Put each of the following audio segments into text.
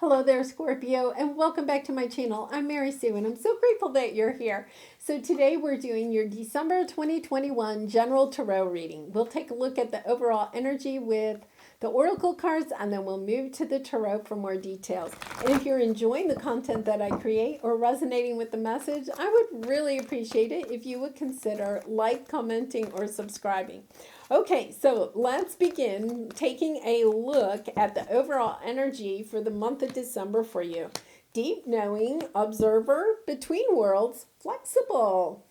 Hello there, Scorpio, and welcome back to my channel. I'm Mary Sue, and I'm so grateful that you're here. So today we're doing your December 2021 General Tarot reading. We'll take a look at the overall energy with the Oracle cards, and then we'll move to the Tarot for more details. And if you're enjoying the content that I create or resonating with the message, I would really appreciate it if you would consider commenting, or subscribing. Okay, so let's begin taking a look at the overall energy for the month of December for you. Deep knowing, observer, between worlds, flexible.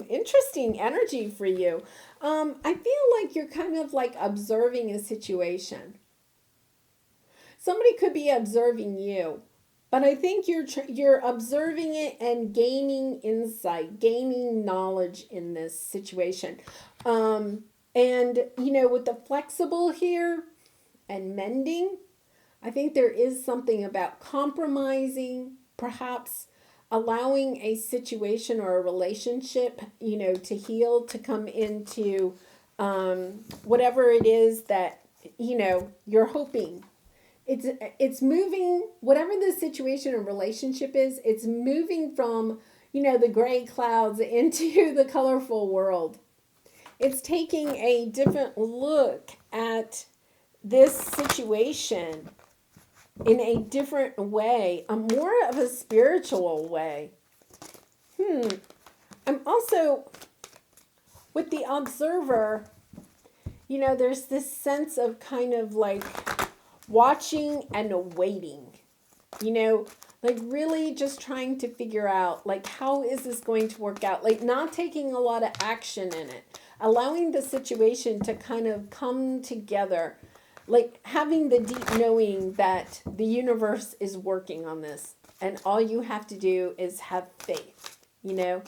Interesting energy for you. I feel like you're kind of like observing a situation. Somebody could be observing you, but I think you're observing it and gaining insight, gaining knowledge in this situation. And, with the flexible here and mending, I think there is something about compromising, perhaps allowing a situation or a relationship, to heal, to come into whatever it is that, you're hoping. It's moving, whatever the situation or relationship is, it's moving from, the gray clouds into the colorful world. It's taking a different look at this situation in a different way, a more of a spiritual way. I'm also, with the observer, there's this sense of kind of like watching and waiting, like really just trying to figure out, like, how is this going to work out? Like, not taking a lot of action in it. Allowing the situation to kind of come together, like having the deep knowing that the universe is working on this, and all you have to do is have faith. You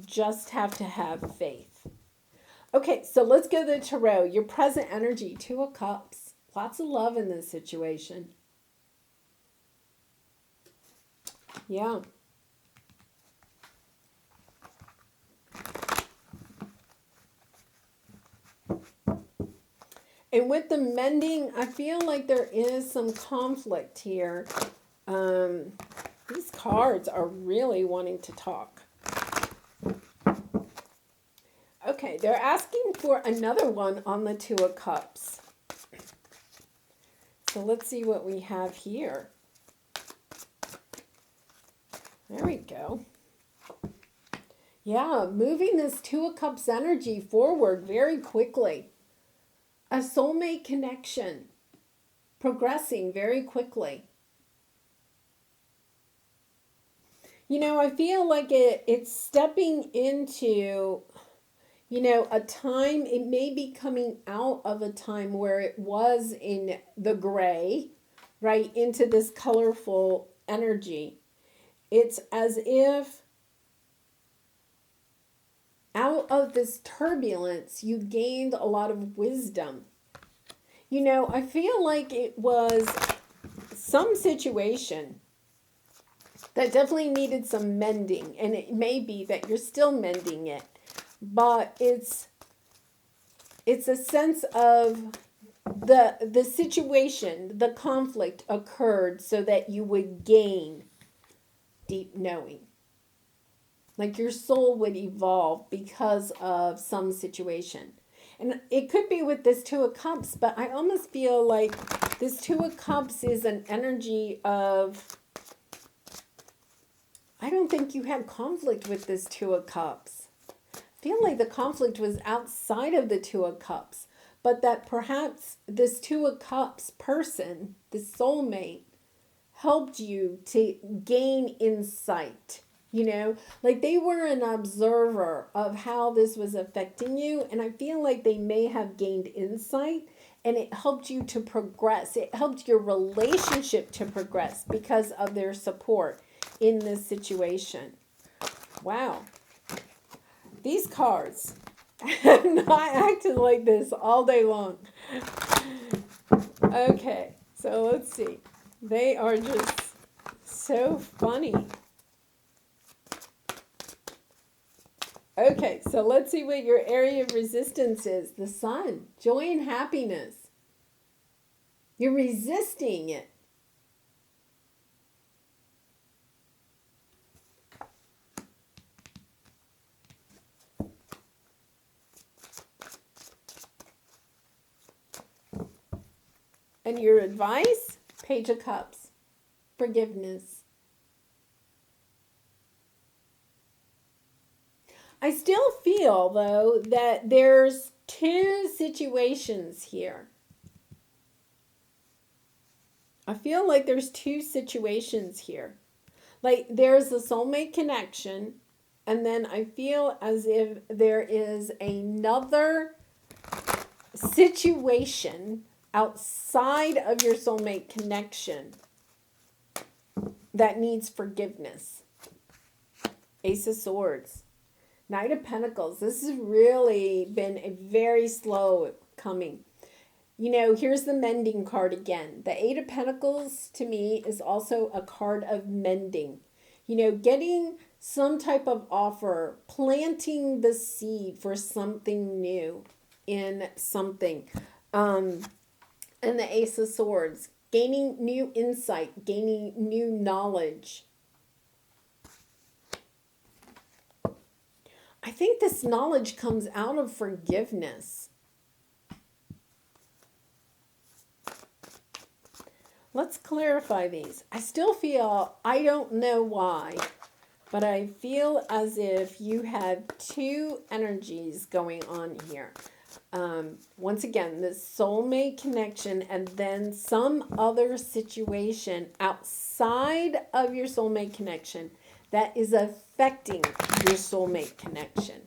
just have to have faith. Okay, so let's go to the Tarot. Your present energy, Two of Cups. Lots of love in this situation. Yeah. And with the mending, I feel like there is some conflict here. These cards are really wanting to talk. Okay, they're asking for another one on the Two of Cups. So let's see what we have here. There we go. Yeah, moving this Two of Cups energy forward very quickly. A soulmate connection, progressing very quickly. I feel like it's stepping into, a time. It may be coming out of a time where it was in the gray, right, into this colorful energy. It's as if out of this turbulence, you gained a lot of wisdom. I feel like it was some situation that definitely needed some mending, and it may be that you're still mending it, but it's a sense of the situation, the conflict occurred so that you would gain deep knowing. Like your soul would evolve because of some situation. And it could be with this Two of Cups, but I almost feel like this Two of Cups is an energy of, I don't think you had conflict with this Two of Cups. I feel like the conflict was outside of the Two of Cups, but that perhaps this Two of Cups person, this soulmate, helped you to gain insight. Like they were an observer of how this was affecting you. And I feel like they may have gained insight, and it helped you to progress. It helped your relationship to progress because of their support in this situation. Wow. These cards have not acted like this all day long. Okay, so let's see. They are just so funny. Okay, so let's see what your area of resistance is. The Sun, joy and happiness. You're resisting it. And your advice? Page of Cups. Forgiveness. I still feel, though, that there's two situations here. I feel like there's two situations here. Like there's a soulmate connection, and then I feel as if there is another situation outside of your soulmate connection that needs forgiveness. Ace of Swords. Knight of Pentacles. This has really been a very slow coming. You know, here's the mending card again. The Eight of Pentacles to me is also a card of mending. You know, getting some type of offer, planting the seed for something new in something. And the Ace of Swords, gaining new insight, gaining new knowledge. I think this knowledge comes out of forgiveness. Let's clarify these. I still feel, I don't know why, but I feel as if you have two energies going on here. Once again, this soulmate connection and then some other situation outside of your soulmate connection that is affecting your soulmate connection.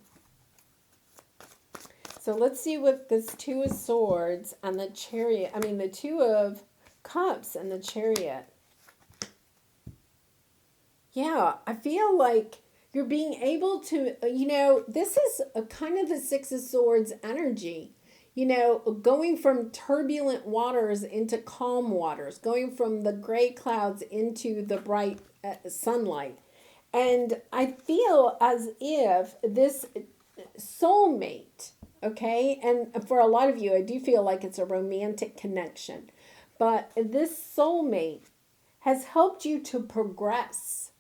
So let's see what this Two of Swords and the Chariot, the Two of Cups and the Chariot. Yeah, I feel like you're being able to, this is a kind of the Six of Swords energy. Going from turbulent waters into calm waters, going from the gray clouds into the bright sunlight. And I feel as if this soulmate, okay, and for a lot of you, I do feel like it's a romantic connection. But this soulmate has helped you to progress,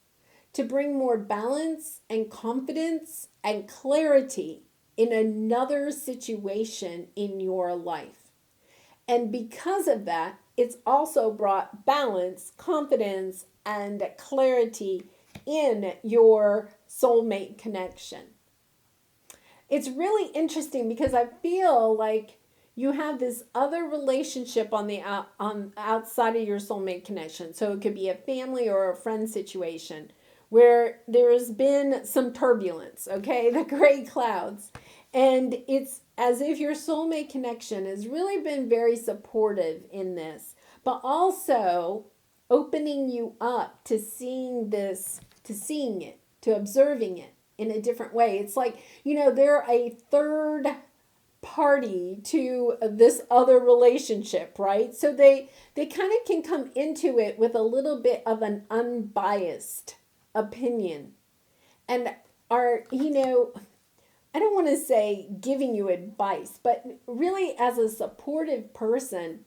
to bring more balance and confidence and clarity in another situation in your life. And because of that, it's also brought balance, confidence, and clarity in your soulmate connection. It's really interesting because I feel like you have this other relationship on the outside of your soulmate connection. So it could be a family or a friend situation where there's been some turbulence, okay? The gray clouds. And it's as if your soulmate connection has really been very supportive in this, but also opening you up to seeing this, to seeing it, to observing it in a different way. It's like, they're a third party to this other relationship, right? So they kind of can come into it with a little bit of an unbiased opinion and are, I don't want to say giving you advice, but really as a supportive person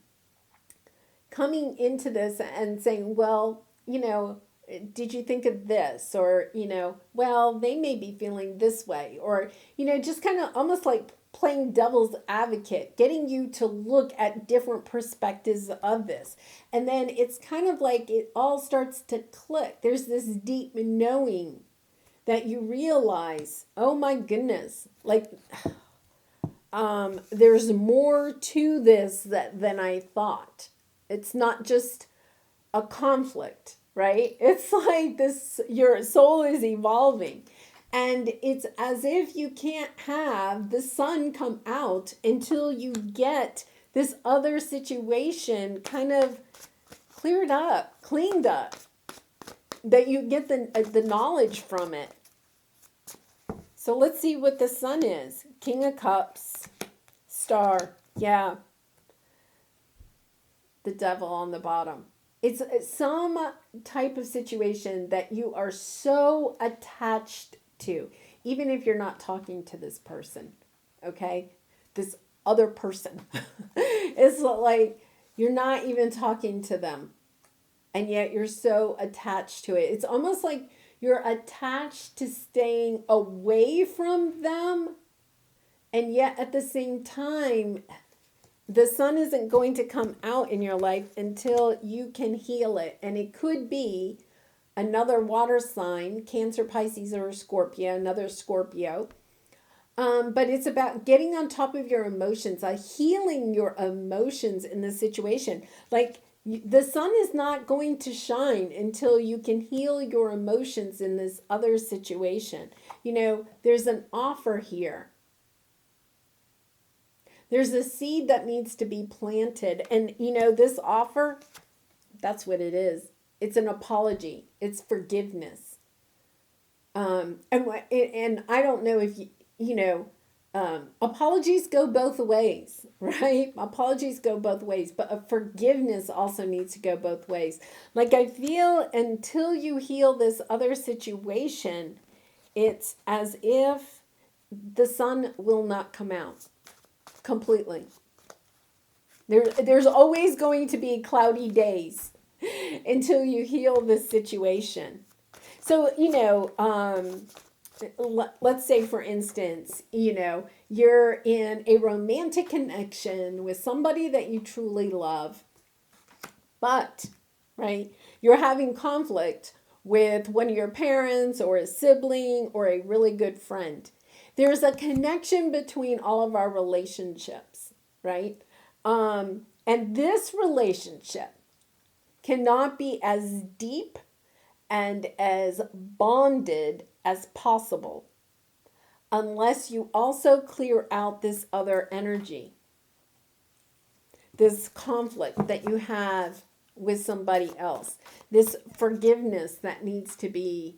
coming into this and saying, well, did you think of this? Or, well, they may be feeling this way. Or, just kind of almost like playing devil's advocate, getting you to look at different perspectives of this. And then it's kind of like it all starts to click. There's this deep knowing that you realize, oh my goodness, like there's more to this than I thought. It's not just a conflict, right? It's like this, your soul is evolving. And it's as if you can't have the sun come out until you get this other situation kind of cleared up, cleaned up, that you get the knowledge from it. So let's see what the sun is. King of Cups, Star, yeah. The Devil on the bottom. It's some type of situation that you are so attached to, even if you're not talking to this person, okay? This other person. It's like you're not even talking to them, and yet you're so attached to it. It's almost like you're attached to staying away from them, and yet at the same time, the sun isn't going to come out in your life until you can heal it. And it could be another water sign, Cancer, Pisces, or Scorpio, another Scorpio. But it's about getting on top of your emotions, healing your emotions in the situation. Like, the sun is not going to shine until you can heal your emotions in this other situation. You know, there's an offer here. There's a seed that needs to be planted. And, you know, this offer, that's what it is. It's an apology. It's forgiveness. And I don't know if you know, apologies go both ways, right? Apologies go both ways, but a forgiveness also needs to go both ways. Like, I feel until you heal this other situation, it's as if the sun will not come out completely. There's always going to be cloudy days until you heal this situation. So, you know, let's say, for instance, you know, you're in a romantic connection with somebody that you truly love, but, right, you're having conflict with one of your parents or a sibling or a really good friend. There's a connection between all of our relationships, right? And this relationship cannot be as deep and as bonded as possible unless you also clear out this other energy, this conflict that you have with somebody else, this forgiveness that needs to be,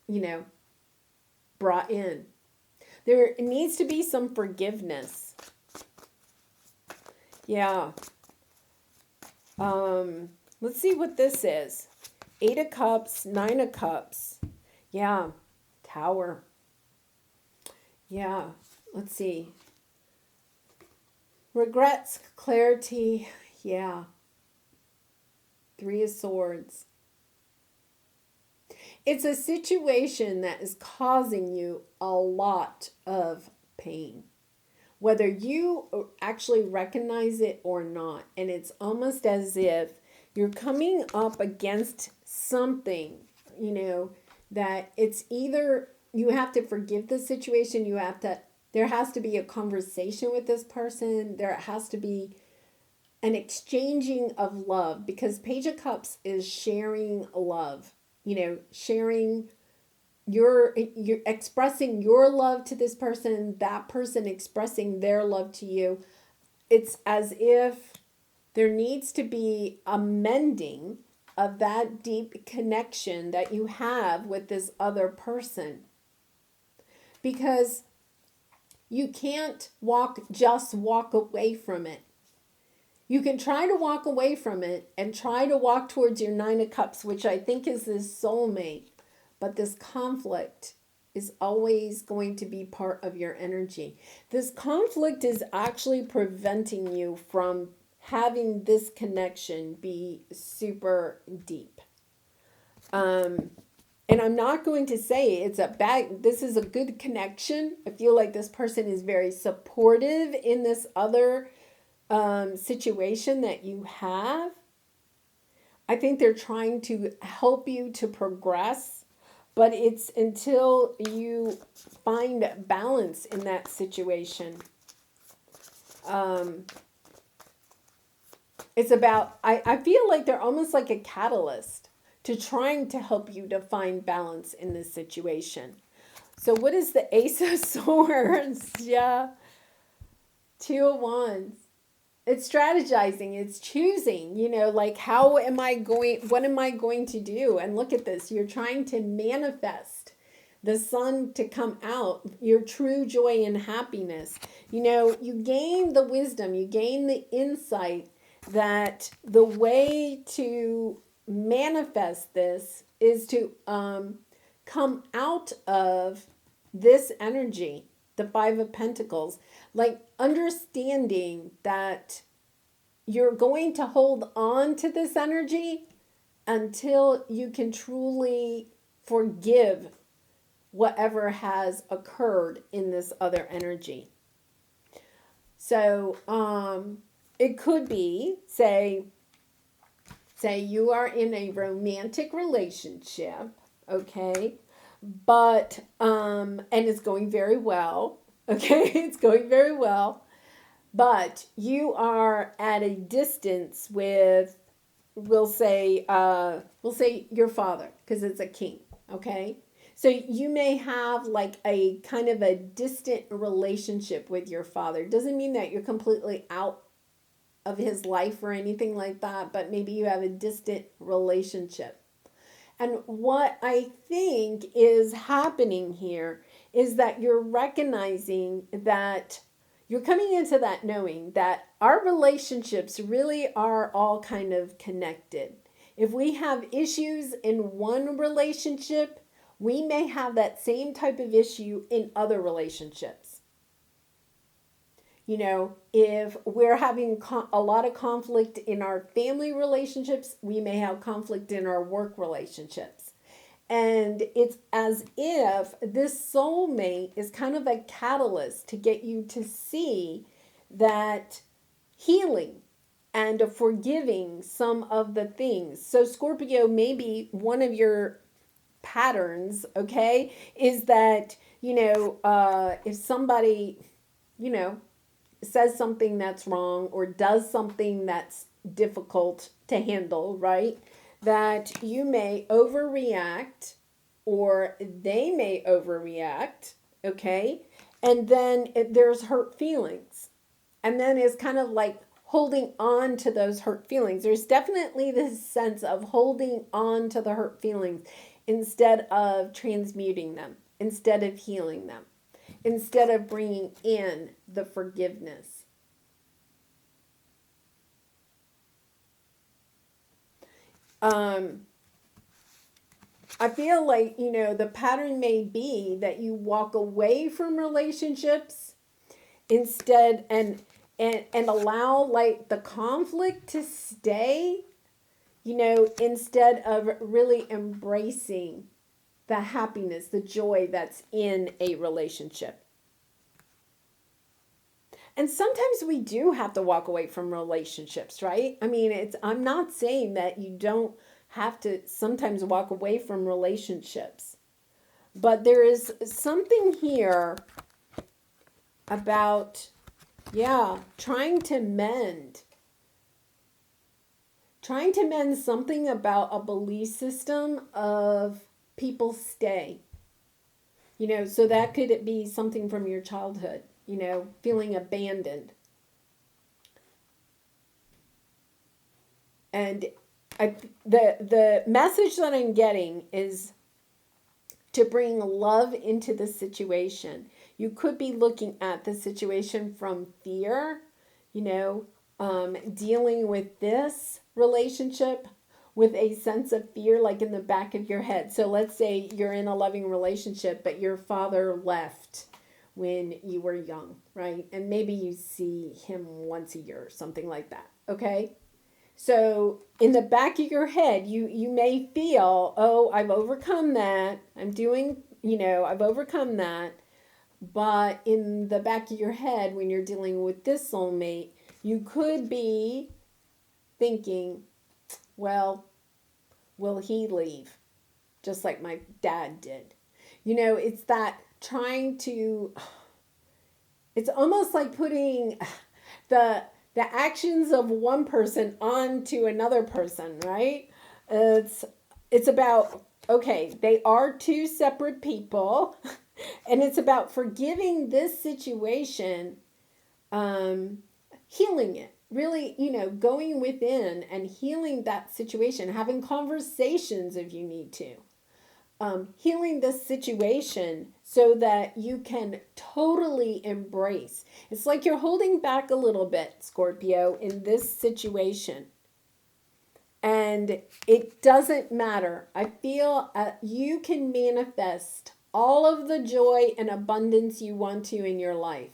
you know, brought in. There needs to be some forgiveness. Yeah. Let's see what this is. 8 of Cups, 9 of Cups. Yeah. Tower. Yeah. Let's see. Regrets, clarity. Yeah. 3 of Swords. It's a situation that is causing you a lot of pain, whether you actually recognize it or not. And it's almost as if you're coming up against something, you know, that it's either you have to forgive the situation, there has to be a conversation with this person, there has to be an exchanging of love, because Page of Cups is sharing love, you know, sharing you're expressing your love to this person, that person expressing their love to you. It's as if there needs to be a mending of that deep connection that you have with this other person. Because you can't just walk away from it. You can try to walk away from it and try to walk towards your 9 of Cups, which I think is this soulmate. But this conflict is always going to be part of your energy. This conflict is actually preventing you from having this connection be super deep. And I'm not going to say this is a good connection. I feel like this person is very supportive in this other situation that you have. I think they're trying to help you to progress, but it's until you find balance in that situation. It's about, I feel like they're almost like a catalyst to trying to help you to find balance in this situation. So what is the Ace of Swords? Yeah. 2 of Wands. It's strategizing, it's choosing, you know, like what am I going to do? And look at this, you're trying to manifest the sun to come out, your true joy and happiness. You know, you gain the wisdom, you gain the insight that the way to manifest this is to come out of this energy, the 5 of Pentacles, like understanding that you're going to hold on to this energy until you can truly forgive whatever has occurred in this other energy. So, it could be, say you are in a romantic relationship, okay, but and it's going very well, okay, it's going very well, but you are at a distance with, we'll say your father, because it's a king, okay? So you may have like a kind of a distant relationship with your father. Doesn't mean that you're completely out of his life or anything like that, but maybe you have a distant relationship. And what I think is happening here is that you're recognizing that you're coming into that knowing that our relationships really are all kind of connected. If we have issues in one relationship, we may have that same type of issue in other relationships. You know, if we're having a lot of conflict in our family relationships, we may have conflict in our work relationships. And it's as if this soulmate is kind of a catalyst to get you to see that healing and forgiving some of the things. So Scorpio, maybe one of your patterns, okay, is that, if somebody, says something that's wrong or does something that's difficult to handle, right? That you may overreact or they may overreact, okay? And then there's hurt feelings. And then it's kind of like holding on to those hurt feelings. There's definitely this sense of holding on to the hurt feelings instead of transmuting them, instead of healing them, instead of bringing in the forgiveness. I feel like, the pattern may be that you walk away from relationships instead and allow like the conflict to stay, instead of really embracing the happiness, the joy that's in a relationship. And sometimes we do have to walk away from relationships, right? I mean, I'm not saying that you don't have to sometimes walk away from relationships. But there is something here about, trying to mend something about a belief system of people stay. So that could be something from your childhood, feeling abandoned. And the message that I'm getting is to bring love into the situation. You could be looking at the situation from fear, dealing with this relationship with a sense of fear, like in the back of your head. So let's say you're in a loving relationship, but your father left when you were young, right? And maybe you see him once a year or something like that, okay? So in the back of your head, you may feel, oh, I've overcome that. I've overcome that. But in the back of your head, when you're dealing with this soulmate, you could be thinking, well, will he leave? Just like my dad did. It's that it's almost like putting the actions of one person onto another person, right? It's about, okay, they are two separate people, and it's about forgiving this situation, healing it. Really, going within and healing that situation, having conversations if you need to. Healing this situation so that you can totally embrace. It's like you're holding back a little bit, Scorpio, in this situation. And it doesn't matter. I feel you can manifest all of the joy and abundance you want to in your life.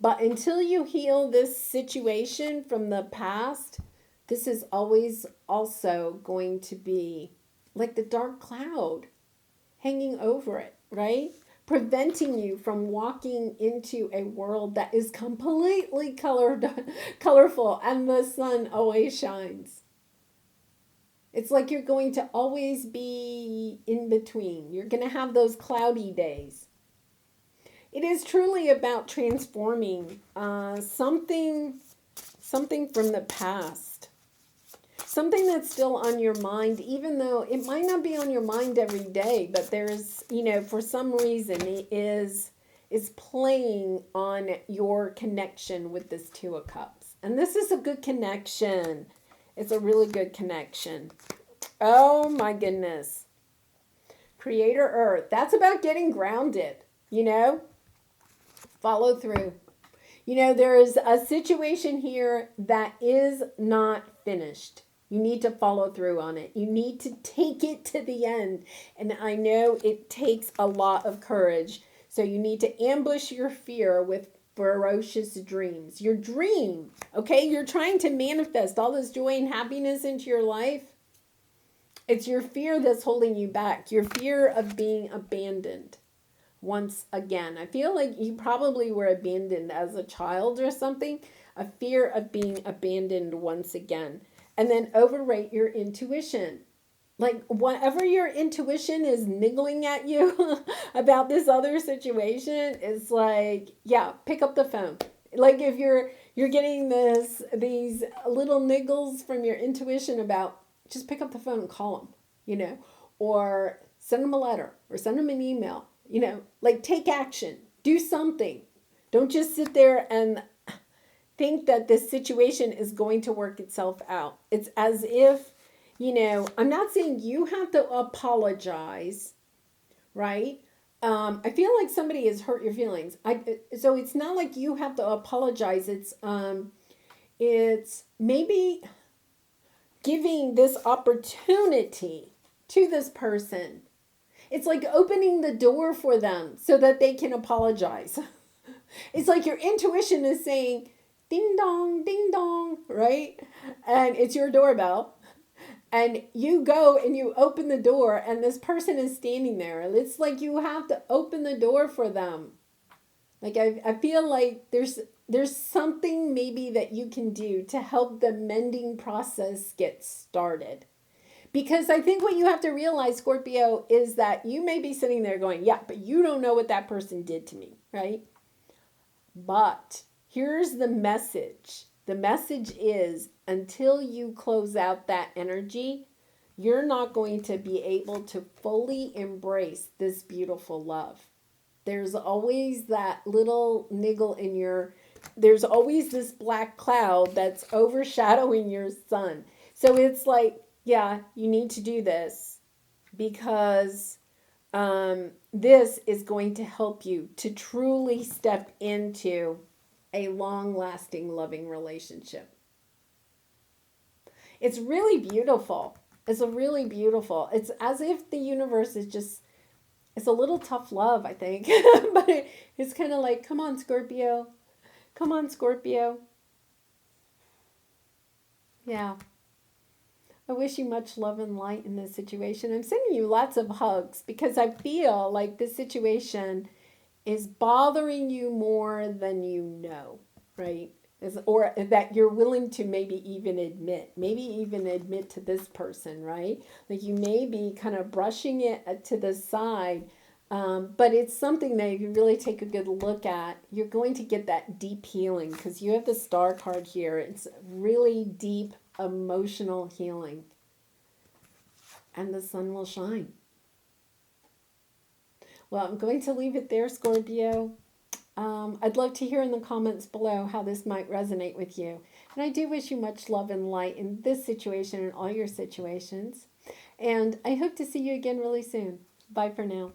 But until you heal this situation from the past, this is always also going to be like the dark cloud hanging over it, right? preventing you from walking into a world that is completely colorful, and the sun always shines. It's like you're going to always be in between. You're going to have those cloudy days. It is truly about transforming something from the past. Something that's still on your mind, even though it might not be on your mind every day, but there's, for some reason it is playing on your connection with this Two of Cups. And this is a good connection. It's a really good connection. Oh my goodness. Creator Earth. That's about getting grounded, Follow through. There is a situation here that is not finished. You need to follow through on it. You need to take it to the end. And I know it takes a lot of courage. So you need to ambush your fear with ferocious dreams. Your dream, okay? You're trying to manifest all this joy and happiness into your life. It's your fear that's holding you back. Your fear of being abandoned. Once again, I feel like you probably were abandoned as a child or something. A fear of being abandoned once again. And then overrate your intuition. Like whatever your intuition is niggling at you about this other situation, it's like, yeah, pick up the phone. Like if you're getting these little niggles from your intuition about, just pick up the phone and call them, or send them a letter or send them an email. Like take action, do something. Don't just sit there and think that this situation is going to work itself out. It's as if, I'm not saying you have to apologize, right? I feel like somebody has hurt your feelings. So it's not like you have to apologize. It's maybe giving this opportunity to this person. It's like opening the door for them so that they can apologize. It's like your intuition is saying, ding dong, right? And it's your doorbell. And you go and you open the door and this person is standing there. It's like you have to open the door for them. Like I feel like there's something maybe that you can do to help the mending process get started. Because I think what you have to realize, Scorpio, is that you may be sitting there going, yeah, but you don't know what that person did to me, right? But here's the message. The message is until you close out that energy, you're not going to be able to fully embrace this beautiful love. There's always that little niggle there's always this black cloud that's overshadowing your sun. So it's like, yeah, you need to do this because this is going to help you to truly step into a long-lasting, loving relationship. It's really beautiful. It's really beautiful. It's as if the universe is just, it's a little tough love, I think. But it's kind of like, come on, Scorpio. Come on, Scorpio. Yeah. I wish you much love and light in this situation. I'm sending you lots of hugs because I feel like this situation is bothering you more than you know, right? Or that you're willing to maybe even admit to this person, right? Like you may be kind of brushing it to the side, but it's something that if you really take a good look at, you're going to get that deep healing because you have the Star card here. It's really deep emotional healing. And the sun will shine. Well, I'm going to leave it there, Scorpio. I'd love to hear in the comments below how this might resonate with you. And I do wish you much love and light in this situation and all your situations. And I hope to see you again really soon. Bye for now.